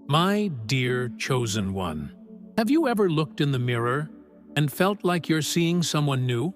My dear chosen one, have you ever looked in the mirror and felt like you're seeing someone new?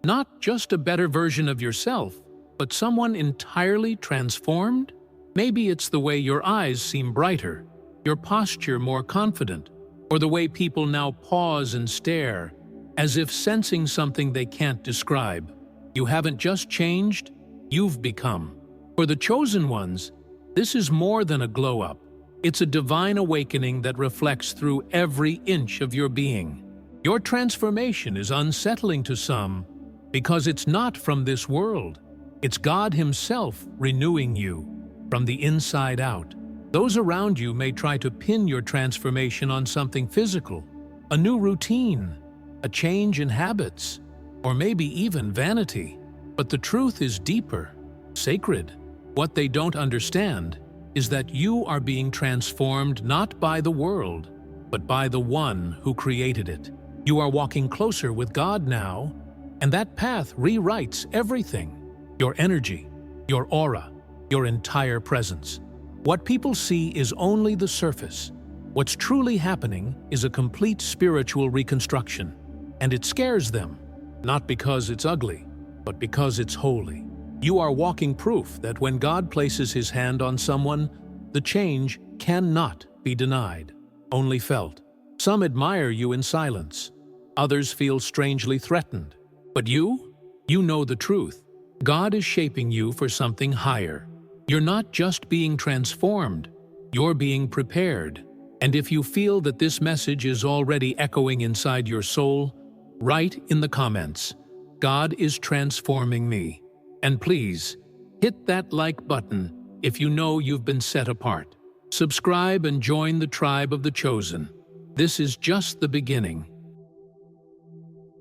Not just a better version of yourself, but someone entirely transformed? Maybe it's the way your eyes seem brighter, your posture more confident, or the way people now pause and stare, as if sensing something they can't describe. You haven't just changed, you've become. For the chosen ones, this is more than a glow-up. It's a divine awakening that reflects through every inch of your being. Your transformation is unsettling to some because it's not from this world. It's God Himself renewing you from the inside out. Those around you may try to pin your transformation on something physical, a new routine, a change in habits, or maybe even vanity. But the truth is deeper, sacred. What they don't understand is that you are being transformed not by the world, but by the One who created it. You are walking closer with God now, and that path rewrites everything. Your energy, your aura, your entire presence. What people see is only the surface. What's truly happening is a complete spiritual reconstruction, and it scares them, not because it's ugly, but because it's holy. You are walking proof that when God places His hand on someone, the change cannot be denied, only felt. Some admire you in silence. Others feel strangely threatened. But you know the truth. God is shaping you for something higher. You're not just being transformed, you're being prepared. And if you feel that this message is already echoing inside your soul, write in the comments, "God is transforming me." And please, hit that like button if you know you've been set apart. Subscribe and join the tribe of the chosen. This is just the beginning.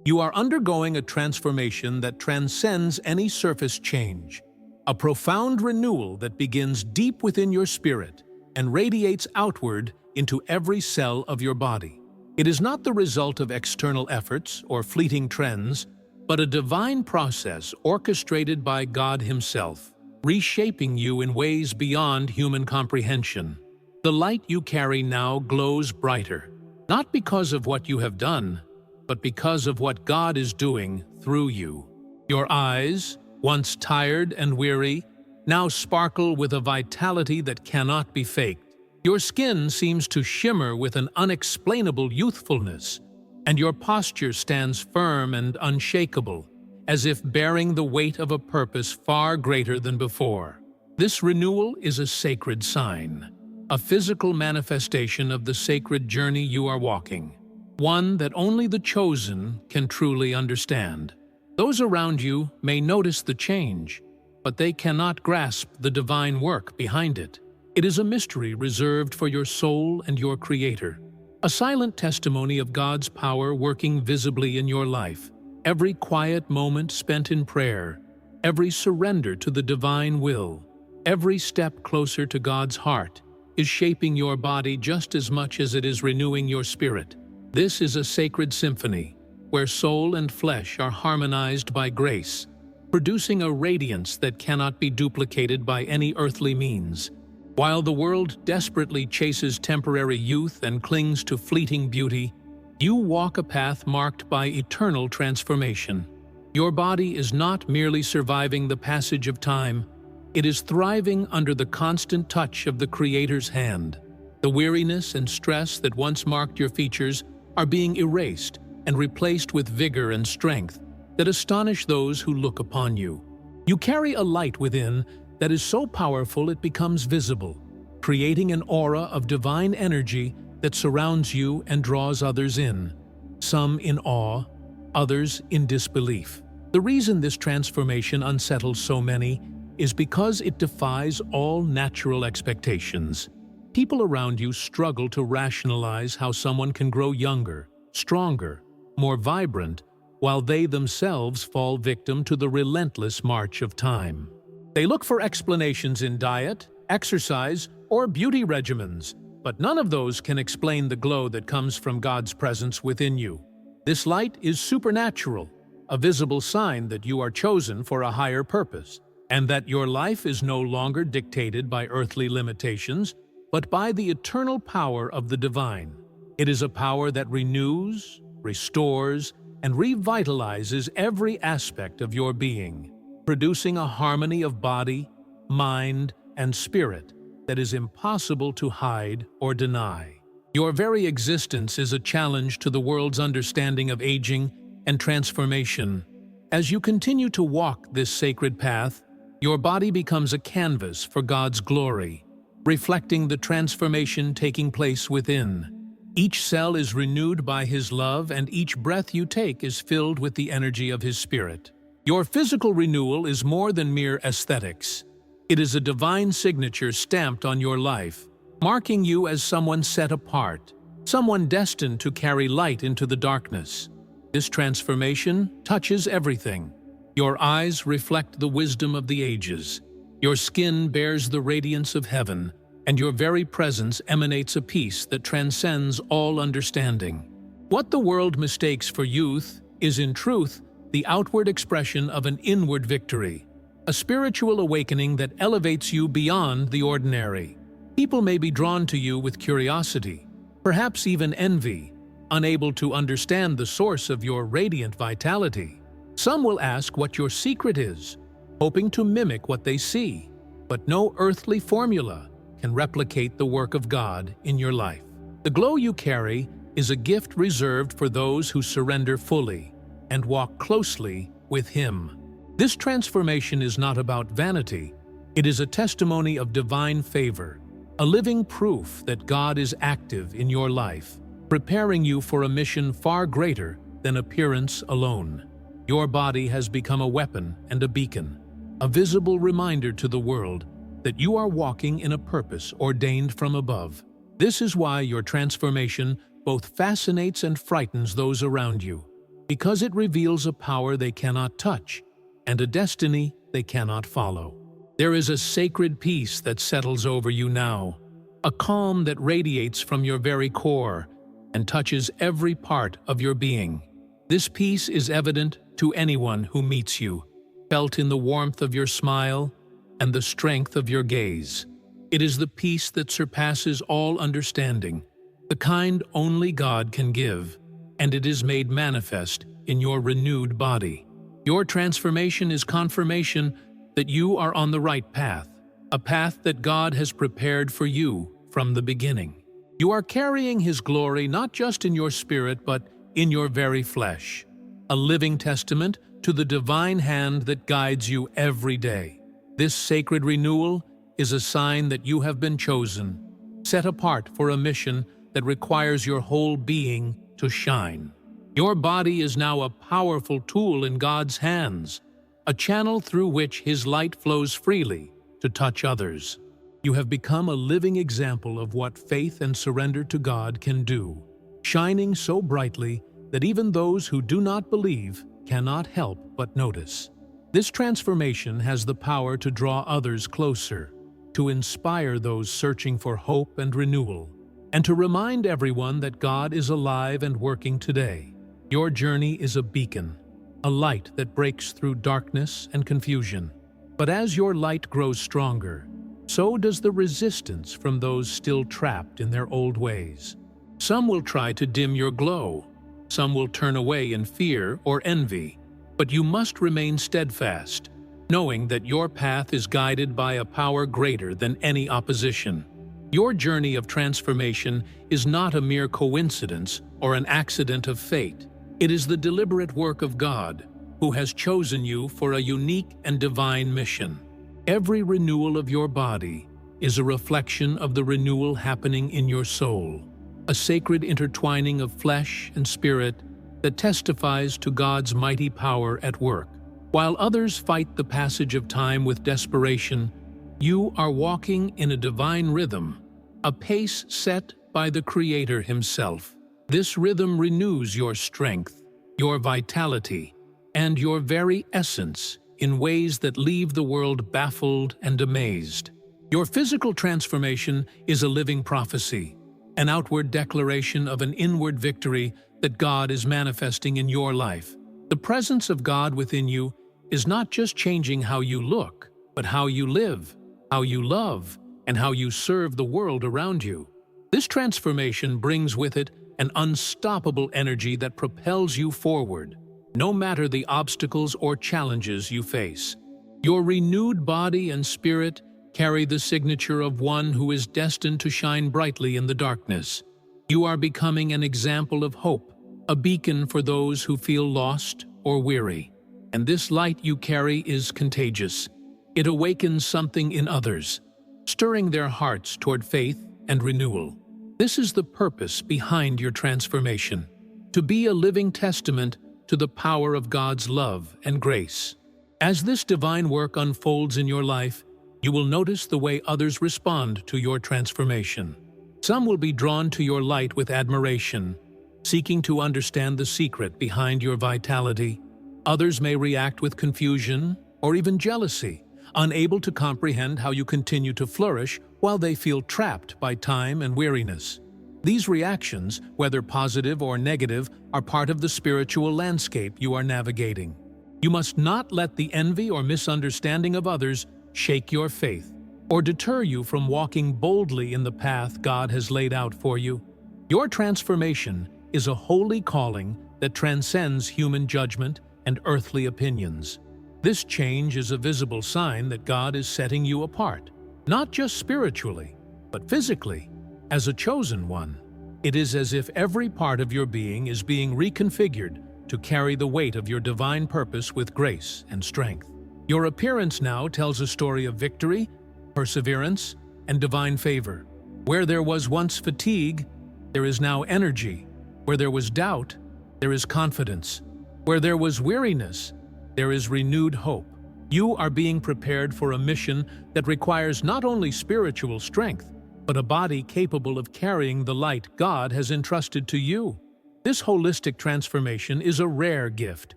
You are undergoing a transformation that transcends any surface change, a profound renewal that begins deep within your spirit and radiates outward into every cell of your body. It is not the result of external efforts or fleeting trends, but a divine process orchestrated by God Himself, reshaping you in ways beyond human comprehension. The light you carry now glows brighter, not because of what you have done, but because of what God is doing through you. Your eyes, once tired and weary, now sparkle with a vitality that cannot be faked. Your skin seems to shimmer with an unexplainable youthfulness, and your posture stands firm and unshakable, as if bearing the weight of a purpose far greater than before. This renewal is a sacred sign, a physical manifestation of the sacred journey you are walking, one that only the chosen can truly understand. Those around you may notice the change, but they cannot grasp the divine work behind it. It is a mystery reserved for your soul and your Creator, a silent testimony of God's power working visibly in your life. Every quiet moment spent in prayer, every surrender to the divine will, every step closer to God's heart is shaping your body just as much as it is renewing your spirit. This is a sacred symphony, where soul and flesh are harmonized by grace, producing a radiance that cannot be duplicated by any earthly means. While the world desperately chases temporary youth and clings to fleeting beauty, you walk a path marked by eternal transformation. Your body is not merely surviving the passage of time, it is thriving under the constant touch of the Creator's hand. The weariness and stress that once marked your features are being erased and replaced with vigor and strength that astonish those who look upon you. You carry a light within that is so powerful it becomes visible, creating an aura of divine energy that surrounds you and draws others in, some in awe, others in disbelief. The reason this transformation unsettles so many is because it defies all natural expectations. People around you struggle to rationalize how someone can grow younger, stronger, more vibrant, while they themselves fall victim to the relentless march of time. They look for explanations in diet, exercise, or beauty regimens, but none of those can explain the glow that comes from God's presence within you. This light is supernatural, a visible sign that you are chosen for a higher purpose, and that your life is no longer dictated by earthly limitations, but by the eternal power of the divine. It is a power that renews, restores, and revitalizes every aspect of your being, producing a harmony of body, mind, and spirit that is impossible to hide or deny. Your very existence is a challenge to the world's understanding of aging and transformation. As you continue to walk this sacred path, your body becomes a canvas for God's glory, reflecting the transformation taking place within. Each cell is renewed by His love, and each breath you take is filled with the energy of His Spirit. Your physical renewal is more than mere aesthetics. It is a divine signature stamped on your life, marking you as someone set apart, someone destined to carry light into the darkness. This transformation touches everything. Your eyes reflect the wisdom of the ages. Your skin bears the radiance of heaven, and your very presence emanates a peace that transcends all understanding. What the world mistakes for youth is in truth the outward expression of an inward victory, a spiritual awakening that elevates you beyond the ordinary. People may be drawn to you with curiosity, perhaps even envy, unable to understand the source of your radiant vitality. Some will ask what your secret is, hoping to mimic what they see, but no earthly formula can replicate the work of God in your life. The glow you carry is a gift reserved for those who surrender fully and walk closely with Him. This transformation is not about vanity. It is a testimony of divine favor, a living proof that God is active in your life, preparing you for a mission far greater than appearance alone. Your body has become a weapon and a beacon, a visible reminder to the world that you are walking in a purpose ordained from above. This is why your transformation both fascinates and frightens those around you, because it reveals a power they cannot touch and a destiny they cannot follow. There is a sacred peace that settles over you now, a calm that radiates from your very core and touches every part of your being. This peace is evident to anyone who meets you, felt in the warmth of your smile and the strength of your gaze. It is the peace that surpasses all understanding, the kind only God can give, and it is made manifest in your renewed body. Your transformation is confirmation that you are on the right path, a path that God has prepared for you from the beginning. You are carrying His glory not just in your spirit but in your very flesh, a living testament to the divine hand that guides you every day. This sacred renewal is a sign that you have been chosen, set apart for a mission that requires your whole being to shine. Your body is now a powerful tool in God's hands, a channel through which His light flows freely to touch others. You have become a living example of what faith and surrender to God can do, shining so brightly that even those who do not believe cannot help but notice. This transformation has the power to draw others closer, to inspire those searching for hope and renewal, and to remind everyone that God is alive and working today. Your journey is a beacon, a light that breaks through darkness and confusion. But as your light grows stronger, so does the resistance from those still trapped in their old ways. Some will try to dim your glow, some will turn away in fear or envy, but you must remain steadfast, knowing that your path is guided by a power greater than any opposition. Your journey of transformation is not a mere coincidence or an accident of fate. It is the deliberate work of God, who has chosen you for a unique and divine mission. Every renewal of your body is a reflection of the renewal happening in your soul, a sacred intertwining of flesh and spirit that testifies to God's mighty power at work. While others fight the passage of time with desperation, you are walking in a divine rhythm, a pace set by the Creator Himself. This rhythm renews your strength, your vitality, and your very essence in ways that leave the world baffled and amazed. Your physical transformation is a living prophecy, an outward declaration of an inward victory that God is manifesting in your life. The presence of God within you is not just changing how you look, but how you live, how you love, and how you serve the world around you. This transformation brings with it an unstoppable energy that propels you forward, no matter the obstacles or challenges you face. Your renewed body and spirit carry the signature of one who is destined to shine brightly in the darkness. You are becoming an example of hope, a beacon for those who feel lost or weary. And this light you carry is contagious. It awakens something in others, stirring their hearts toward faith and renewal. This is the purpose behind your transformation, to be a living testament to the power of God's love and grace. As this divine work unfolds in your life, you will notice the way others respond to your transformation. Some will be drawn to your light with admiration, seeking to understand the secret behind your vitality. Others may react with confusion or even jealousy, unable to comprehend how you continue to flourish while they feel trapped by time and weariness. These reactions, whether positive or negative, are part of the spiritual landscape you are navigating. You must not let the envy or misunderstanding of others shake your faith or deter you from walking boldly in the path God has laid out for you. Your transformation is a holy calling that transcends human judgment and earthly opinions. This change is a visible sign that God is setting you apart, not just spiritually, but physically, as a chosen one. It is as if every part of your being is being reconfigured to carry the weight of your divine purpose with grace and strength. Your appearance now tells a story of victory, perseverance, and divine favor. Where there was once fatigue, there is now energy. Where there was doubt, there is confidence. Where there was weariness, there is renewed hope. You are being prepared for a mission that requires not only spiritual strength, but a body capable of carrying the light God has entrusted to you. This holistic transformation is a rare gift,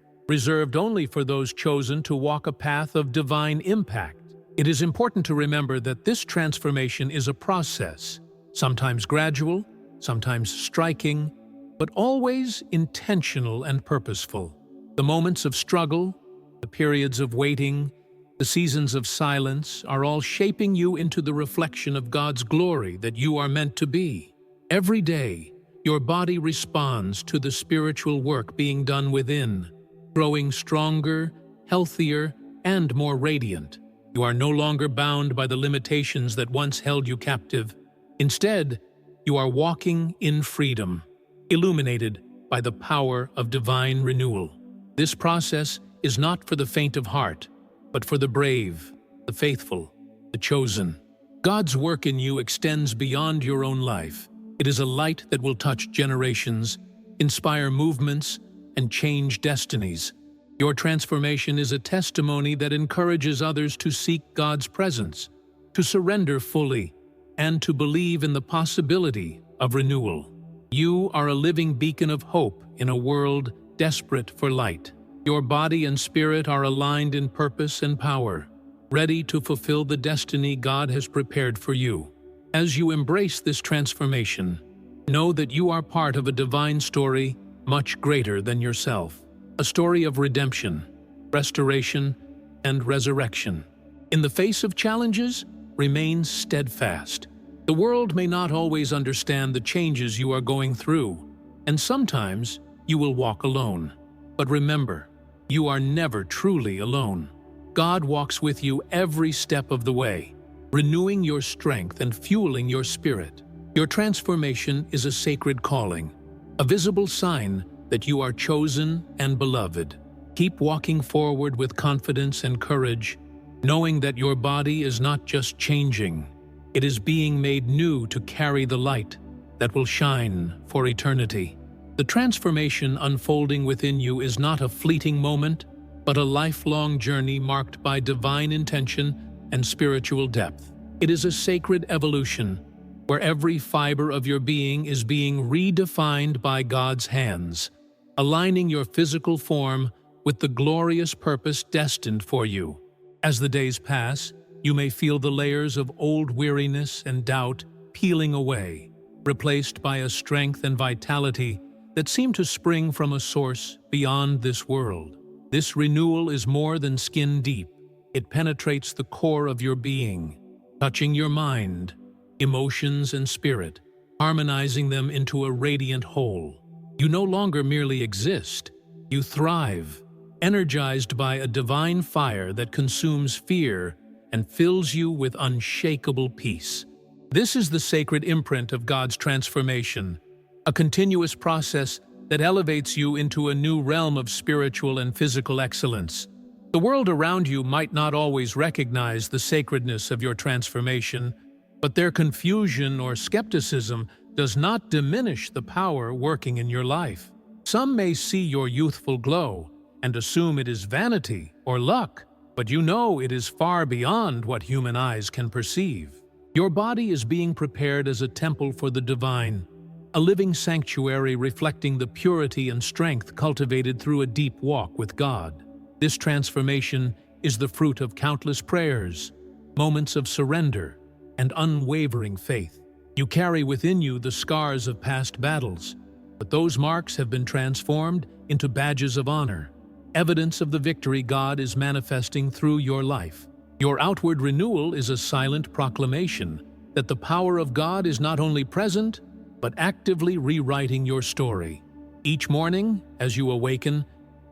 reserved only for those chosen to walk a path of divine impact. It is important to remember that this transformation is a process, sometimes gradual, sometimes striking, but always intentional and purposeful. The moments of struggle, the periods of waiting, the seasons of silence are all shaping you into the reflection of God's glory that you are meant to be. Every day, your body responds to the spiritual work being done within, growing stronger, healthier, and more radiant. You are no longer bound by the limitations that once held you captive. Instead, you are walking in freedom, illuminated by the power of divine renewal. This process is not for the faint of heart, but for the brave, the faithful, the chosen. God's work in you extends beyond your own life. It is a light that will touch generations, inspire movements, and change destinies. Your transformation is a testimony that encourages others to seek God's presence, to surrender fully, and to believe in the possibility of renewal. You are a living beacon of hope in a world desperate for light. Your body and spirit are aligned in purpose and power, ready to fulfill the destiny God has prepared for you. As you embrace this transformation, know that you are part of a divine story much greater than yourself, a story of redemption, restoration, and resurrection. In the face of challenges, remain steadfast. The world may not always understand the changes you are going through, and sometimes you will walk alone. But remember, you are never truly alone. God walks with you every step of the way, renewing your strength and fueling your spirit. Your transformation is a sacred calling, a visible sign that you are chosen and beloved. Keep walking forward with confidence and courage, knowing that your body is not just changing, it is being made new to carry the light that will shine for eternity. The transformation unfolding within you is not a fleeting moment, but a lifelong journey marked by divine intention and spiritual depth. It is a sacred evolution, where every fiber of your being is being redefined by God's hands, aligning your physical form with the glorious purpose destined for you. As the days pass, you may feel the layers of old weariness and doubt peeling away, replaced by a strength and vitality that seem to spring from a source beyond this world. This renewal is more than skin deep. It penetrates the core of your being, touching your mind, emotions, and spirit, harmonizing them into a radiant whole. You no longer merely exist, you thrive, energized by a divine fire that consumes fear and fills you with unshakable peace. This is the sacred imprint of God's transformation, a continuous process that elevates you into a new realm of spiritual and physical excellence. The world around you might not always recognize the sacredness of your transformation, but their confusion or skepticism does not diminish the power working in your life. Some may see your youthful glow and assume it is vanity or luck, but you know it is far beyond what human eyes can perceive. Your body is being prepared as a temple for the divine, a living sanctuary reflecting the purity and strength cultivated through a deep walk with God. This transformation is the fruit of countless prayers, moments of surrender, and unwavering faith. You carry within you the scars of past battles, but those marks have been transformed into badges of honor, evidence of the victory God is manifesting through your life. Your outward renewal is a silent proclamation that the power of God is not only present, but actively rewriting your story. Each morning, as you awaken,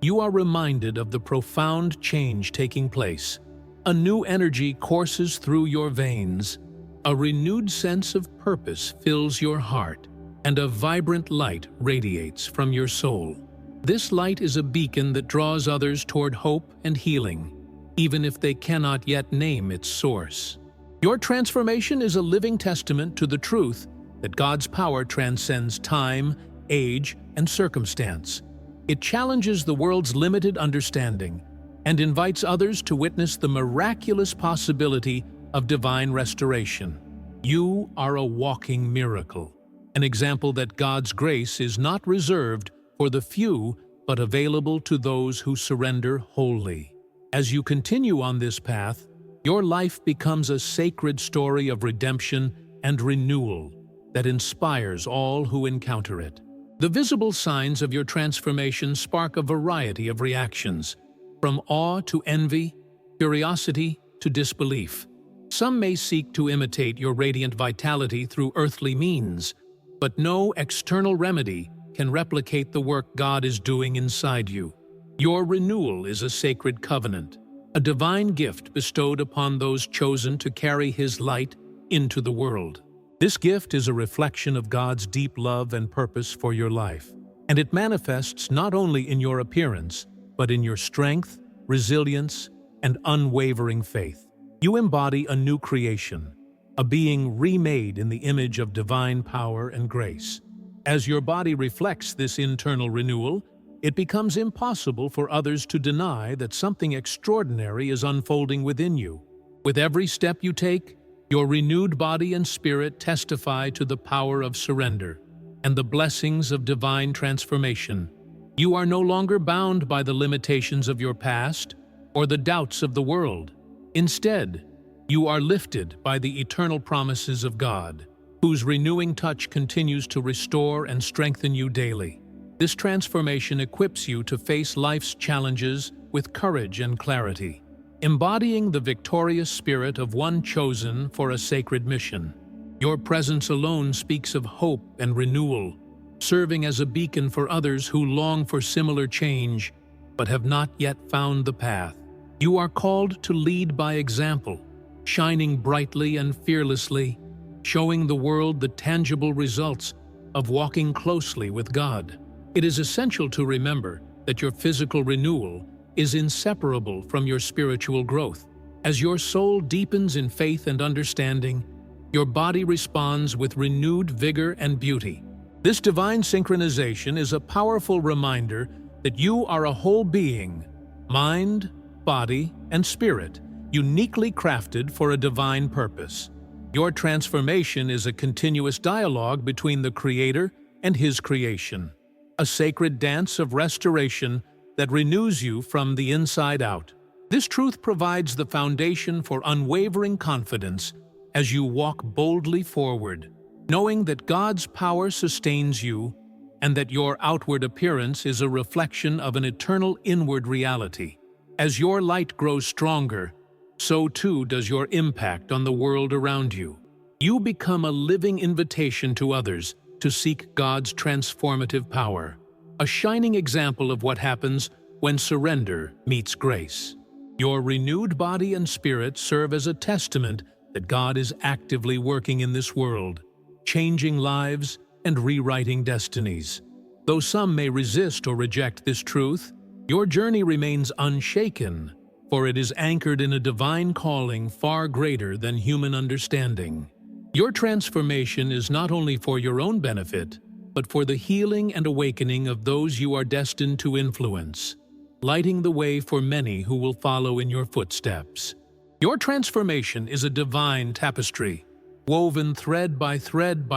you are reminded of the profound change taking place. A new energy courses through your veins, a renewed sense of purpose fills your heart, and a vibrant light radiates from your soul. This light is a beacon that draws others toward hope and healing, even if they cannot yet name its source. Your transformation is a living testament to the truth that God's power transcends time, age, and circumstance. It challenges the world's limited understanding and invites others to witness the miraculous possibility of divine restoration. You are a walking miracle, an example that God's grace is not reserved for the few, but available to those who surrender wholly. As you continue on this path, your life becomes a sacred story of redemption and renewal that inspires all who encounter it. The visible signs of your transformation spark a variety of reactions, from awe to envy, curiosity to disbelief. Some may seek to imitate your radiant vitality through earthly means, but no external remedy can replicate the work God is doing inside you. Your renewal is a sacred covenant, a divine gift bestowed upon those chosen to carry His light into the world. This gift is a reflection of God's deep love and purpose for your life, and it manifests not only in your appearance, but in your strength, resilience, and unwavering faith. You embody a new creation, a being remade in the image of divine power and grace. As your body reflects this internal renewal, it becomes impossible for others to deny that something extraordinary is unfolding within you. With every step you take, your renewed body and spirit testify to the power of surrender and the blessings of divine transformation. You are no longer bound by the limitations of your past or the doubts of the world. Instead, you are lifted by the eternal promises of God, whose renewing touch continues to restore and strengthen you daily. This transformation equips you to face life's challenges with courage and clarity, embodying the victorious spirit of one chosen for a sacred mission. Your presence alone speaks of hope and renewal, serving as a beacon for others who long for similar change but have not yet found the path. You are called to lead by example, shining brightly and fearlessly, showing the world the tangible results of walking closely with God. It is essential to remember that your physical renewal is inseparable from your spiritual growth. As your soul deepens in faith and understanding, your body responds with renewed vigor and beauty. This divine synchronization is a powerful reminder that you are a whole being, mind, body, and spirit, uniquely crafted for a divine purpose. Your transformation is a continuous dialogue between the Creator and His creation, a sacred dance of restoration that renews you from the inside out. This truth provides the foundation for unwavering confidence as you walk boldly forward, knowing that God's power sustains you and that your outward appearance is a reflection of an eternal inward reality. As your light grows stronger, so too does your impact on the world around you. You become a living invitation to others to seek God's transformative power, a shining example of what happens when surrender meets grace. Your renewed body and spirit serve as a testament that God is actively working in this world, changing lives and rewriting destinies. Though some may resist or reject this truth, your journey remains unshaken, for it is anchored in a divine calling far greater than human understanding. Your transformation is not only for your own benefit, but for the healing and awakening of those you are destined to influence, lighting the way for many who will follow in your footsteps. Your transformation is a divine tapestry, woven thread by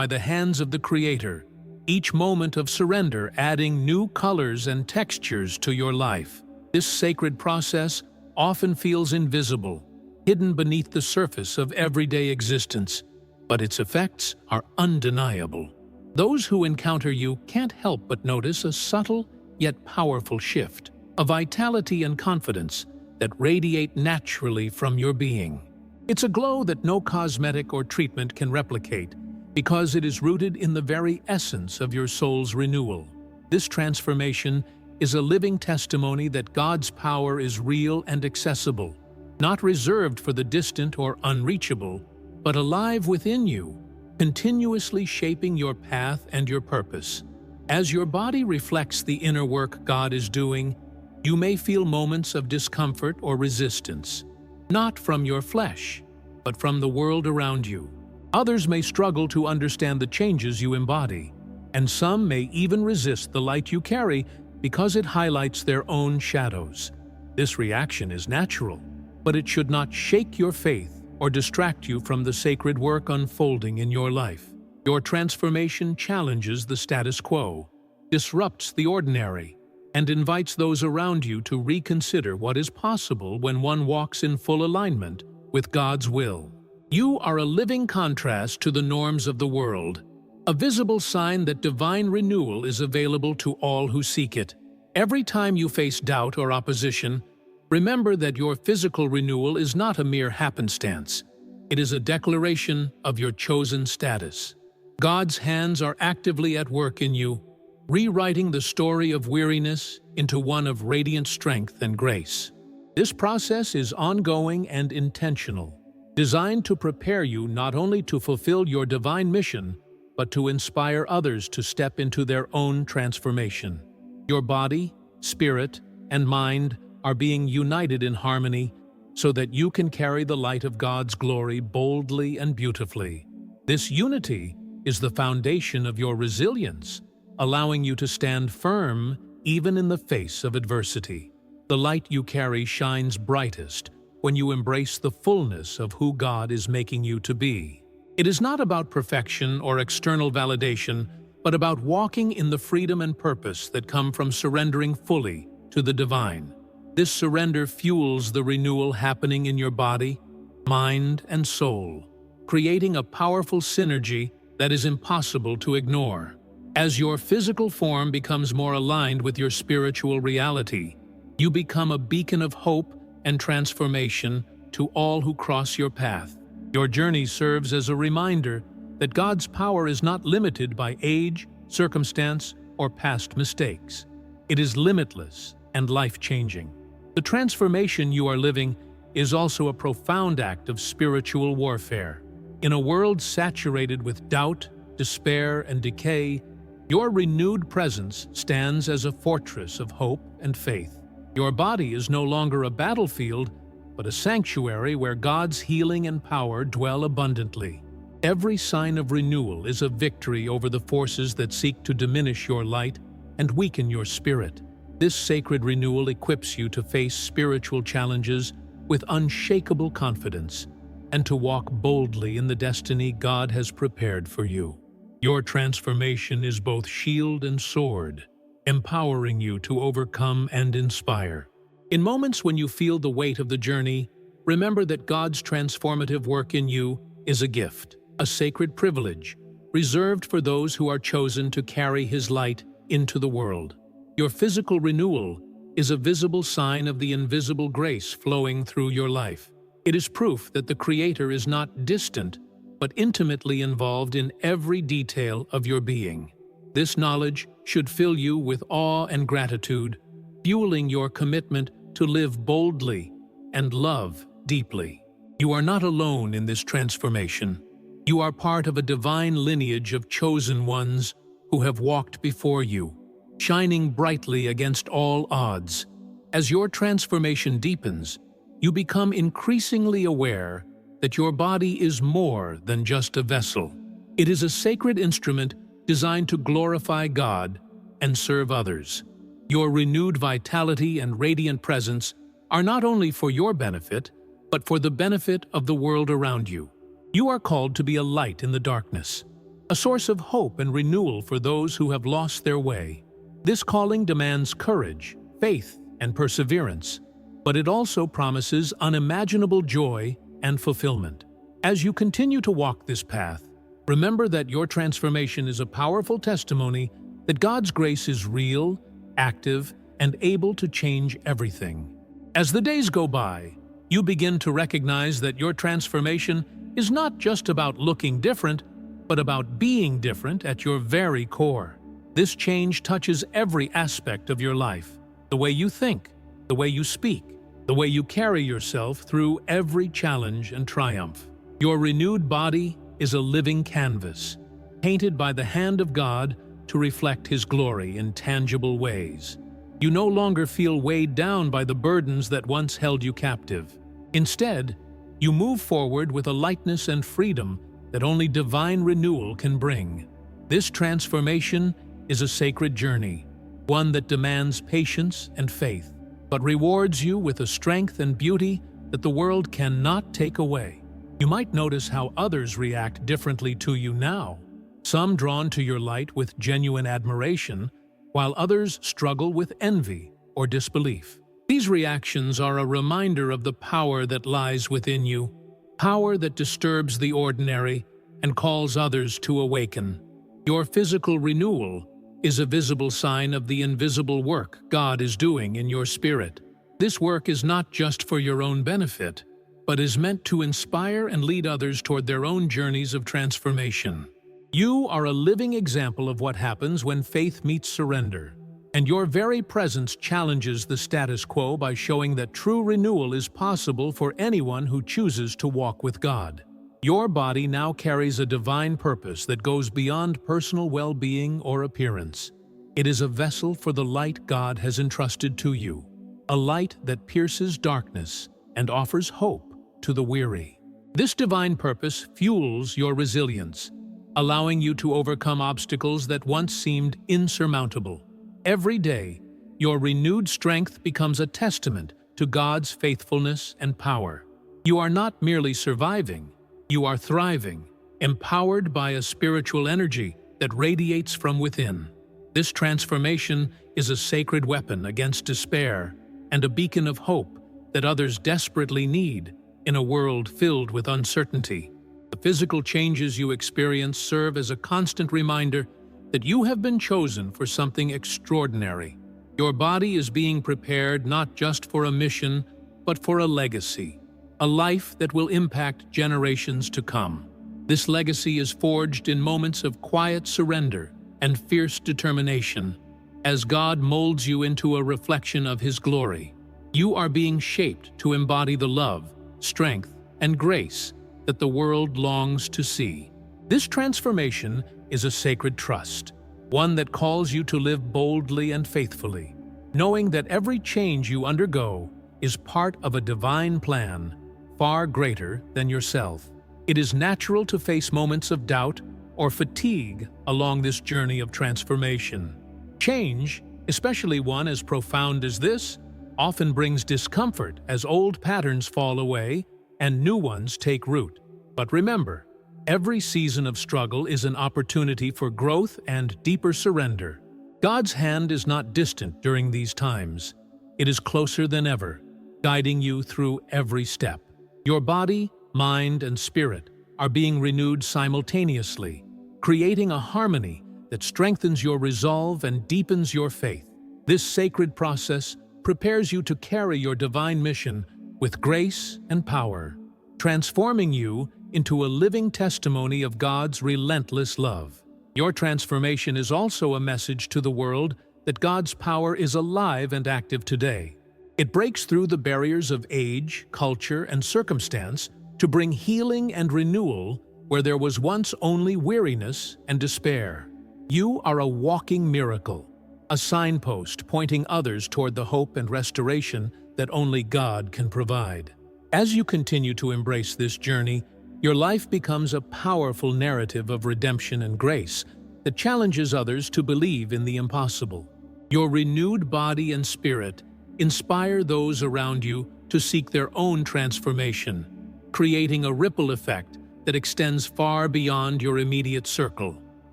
the hands of the Creator, each moment of surrender adding new colors and textures to your life. This sacred process often feels invisible, hidden beneath the surface of everyday existence, but its effects are undeniable. Those who encounter you can't help but notice a subtle yet powerful shift, a vitality and confidence that radiate naturally from your being. It's a glow that no cosmetic or treatment can replicate, because it is rooted in the very essence of your soul's renewal. This transformation is a living testimony that God's power is real and accessible, not reserved for the distant or unreachable, but alive within you, continuously shaping your path and your purpose. As your body reflects the inner work God is doing, you may feel moments of discomfort or resistance, not from your flesh, but from the world around you. Others may struggle to understand the changes you embody, and some may even resist the light you carry because it highlights their own shadows. This reaction is natural, but it should not shake your faith or distract you from the sacred work unfolding in your life. Your transformation challenges the status quo, disrupts the ordinary, and invites those around you to reconsider what is possible when one walks in full alignment with God's will. You are a living contrast to the norms of the world, a visible sign that divine renewal is available to all who seek it. Every time you face doubt or opposition, remember that your physical renewal is not a mere happenstance. It is a declaration of your chosen status. God's hands are actively at work in you, rewriting the story of weariness into one of radiant strength and grace. This process is ongoing and intentional, designed to prepare you not only to fulfill your divine mission, but to inspire others to step into their own transformation. Your body, spirit, and mind are being united in harmony so that you can carry the light of God's glory boldly and beautifully. This unity is the foundation of your resilience, allowing you to stand firm even in the face of adversity. The light you carry shines brightest when you embrace the fullness of who God is making you to be. It is not about perfection or external validation, but about walking in the freedom and purpose that come from surrendering fully to the divine. This surrender fuels the renewal happening in your body, mind, and soul, creating a powerful synergy that is impossible to ignore. As your physical form becomes more aligned with your spiritual reality, you become a beacon of hope and transformation to all who cross your path. Your journey serves as a reminder that God's power is not limited by age, circumstance, or past mistakes. It is limitless and life-changing. The transformation you are living is also a profound act of spiritual warfare. In a world saturated with doubt, despair, and decay, your renewed presence stands as a fortress of hope and faith. Your body is no longer a battlefield, but a sanctuary where God's healing and power dwell abundantly. Every sign of renewal is a victory over the forces that seek to diminish your light and weaken your spirit. This sacred renewal equips you to face spiritual challenges with unshakable confidence and to walk boldly in the destiny God has prepared for you. Your transformation is both shield and sword, empowering you to overcome and inspire. In moments when you feel the weight of the journey, remember that God's transformative work in you is a gift, a sacred privilege, reserved for those who are chosen to carry His light into the world. Your physical renewal is a visible sign of the invisible grace flowing through your life. It is proof that the Creator is not distant, but intimately involved in every detail of your being. This knowledge should fill you with awe and gratitude, fueling your commitment to live boldly and love deeply. You are not alone in this transformation. You are part of a divine lineage of chosen ones who have walked before you, shining brightly against all odds. As your transformation deepens, you become increasingly aware that your body is more than just a vessel. It is a sacred instrument designed to glorify God and serve others. Your renewed vitality and radiant presence are not only for your benefit, but for the benefit of the world around you. You are called to be a light in the darkness, a source of hope and renewal for those who have lost their way. This calling demands courage, faith, and perseverance, but it also promises unimaginable joy and fulfillment. As you continue to walk this path, remember that your transformation is a powerful testimony that God's grace is real, active, and able to change everything. As the days go by, you begin to recognize that your transformation is not just about looking different, but about being different at your very core. This change touches every aspect of your life: the way you think, the way you speak, the way you carry yourself through every challenge and triumph. Your renewed body is a living canvas, painted by the hand of God to reflect His glory in tangible ways. You no longer feel weighed down by the burdens that once held you captive. Instead, you move forward with a lightness and freedom that only divine renewal can bring. This transformation is a sacred journey, one that demands patience and faith, but rewards you with a strength and beauty that the world cannot take away. You might notice how others react differently to you now, some drawn to your light with genuine admiration, while others struggle with envy or disbelief. These reactions are a reminder of the power that lies within you, power that disturbs the ordinary and calls others to awaken. Your physical renewal is a visible sign of the invisible work God is doing in your spirit. This work is not just for your own benefit, but is meant to inspire and lead others toward their own journeys of transformation. You are a living example of what happens when faith meets surrender, and your very presence challenges the status quo by showing that true renewal is possible for anyone who chooses to walk with God. Your body now carries a divine purpose that goes beyond personal well-being or appearance. It is a vessel for the light God has entrusted to you, a light that pierces darkness and offers hope to the weary. This divine purpose fuels your resilience, allowing you to overcome obstacles that once seemed insurmountable. Every day, your renewed strength becomes a testament to God's faithfulness and power. You are not merely surviving, you are thriving, empowered by a spiritual energy that radiates from within. This transformation is a sacred weapon against despair and a beacon of hope that others desperately need in a world filled with uncertainty. The physical changes you experience serve as a constant reminder that you have been chosen for something extraordinary. Your body is being prepared not just for a mission, but for a legacy, a life that will impact generations to come. This legacy is forged in moments of quiet surrender and fierce determination. As God molds you into a reflection of His glory, you are being shaped to embody the love, strength, and grace that the world longs to see. This transformation is a sacred trust, one that calls you to live boldly and faithfully, knowing that every change you undergo is part of a divine plan far greater than yourself. It is natural to face moments of doubt or fatigue along this journey of transformation. Change, especially one as profound as this, often brings discomfort as old patterns fall away and new ones take root. But remember, every season of struggle is an opportunity for growth and deeper surrender. God's hand is not distant during these times. It is closer than ever, guiding you through every step. Your body, mind, and spirit are being renewed simultaneously, creating a harmony that strengthens your resolve and deepens your faith. This sacred process prepares you to carry your divine mission with grace and power, transforming you into a living testimony of God's relentless love. Your transformation is also a message to the world that God's power is alive and active today. It breaks through the barriers of age, culture, and circumstance to bring healing and renewal where there was once only weariness and despair. You are a walking miracle, a signpost pointing others toward the hope and restoration that only God can provide. As you continue to embrace this journey, your life becomes a powerful narrative of redemption and grace that challenges others to believe in the impossible. Your renewed body and spirit inspire those around you to seek their own transformation, creating a ripple effect that extends far beyond your immediate circle.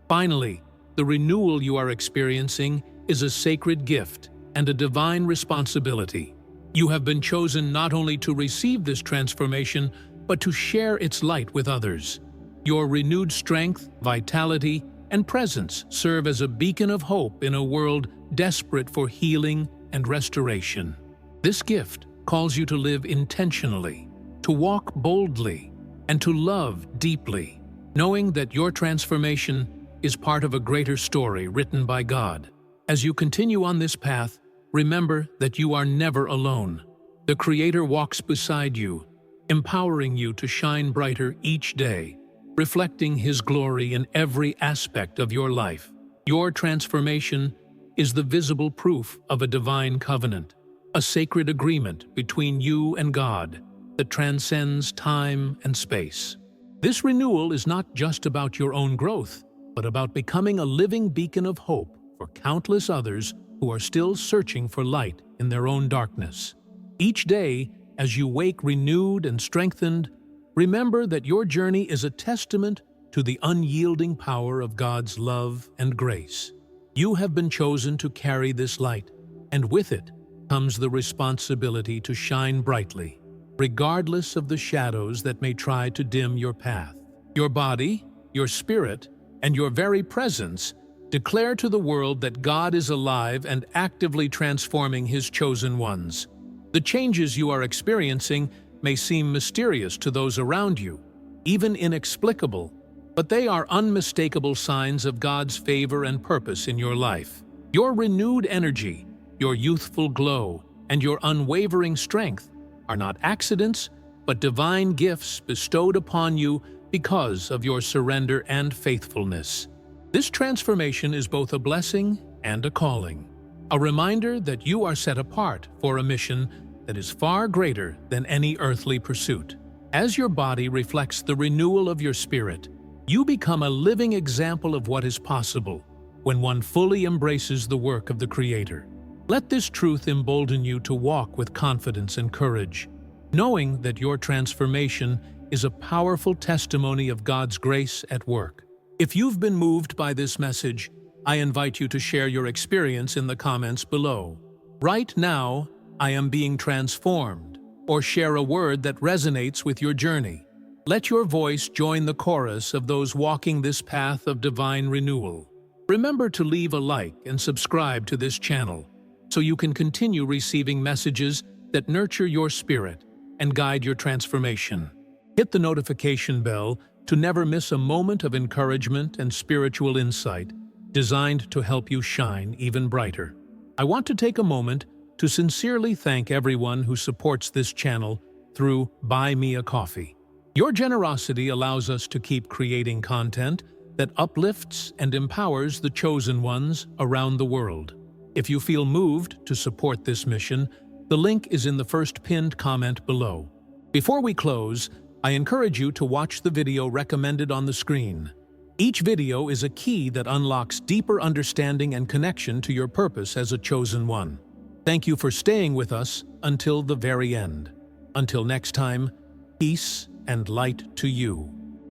Finally, the renewal you are experiencing is a sacred gift and a divine responsibility. You have been chosen not only to receive this transformation, but to share its light with others. Your renewed strength, vitality, and presence serve as a beacon of hope in a world desperate for healing and restoration. This gift calls you to live intentionally, to walk boldly, and to love deeply, knowing that your transformation is part of a greater story written by God. As you continue on this path, remember that you are never alone. The Creator walks beside you, empowering you to shine brighter each day, reflecting His glory in every aspect of your life. Your transformation is the visible proof of a divine covenant, a sacred agreement between you and God that transcends time and space. This renewal is not just about your own growth, but about becoming a living beacon of hope for countless others who are still searching for light in their own darkness. Each day, as you wake renewed and strengthened, remember that your journey is a testament to the unyielding power of God's love and grace. You have been chosen to carry this light, and with it comes the responsibility to shine brightly, regardless of the shadows that may try to dim your path. Your body, your spirit, and your very presence declare to the world that God is alive and actively transforming His chosen ones. The changes you are experiencing may seem mysterious to those around you, even inexplicable, but they are unmistakable signs of God's favor and purpose in your life. Your renewed energy, your youthful glow, and your unwavering strength are not accidents, but divine gifts bestowed upon you because of your surrender and faithfulness. This transformation is both a blessing and a calling, a reminder that you are set apart for a mission that is far greater than any earthly pursuit. As your body reflects the renewal of your spirit, you become a living example of what is possible when one fully embraces the work of the Creator. Let this truth embolden you to walk with confidence and courage, knowing that your transformation is a powerful testimony of God's grace at work. If you've been moved by this message, I invite you to share your experience in the comments below. Right now, I am being transformed, or share a word that resonates with your journey. Let your voice join the chorus of those walking this path of divine renewal. Remember to leave a like and subscribe to this channel so you can continue receiving messages that nurture your spirit and guide your transformation. Hit the notification bell to never miss a moment of encouragement and spiritual insight designed to help you shine even brighter. I want to take a moment to sincerely thank everyone who supports this channel through Buy Me a Coffee. Your generosity allows us to keep creating content that uplifts and empowers the chosen ones around the world. If you feel moved to support this mission, the link is in the first pinned comment below. Before we close, I encourage you to watch the video recommended on the screen. Each video is a key that unlocks deeper understanding and connection to your purpose as a chosen one. Thank you for staying with us until the very end. Until next time, peace and light to you.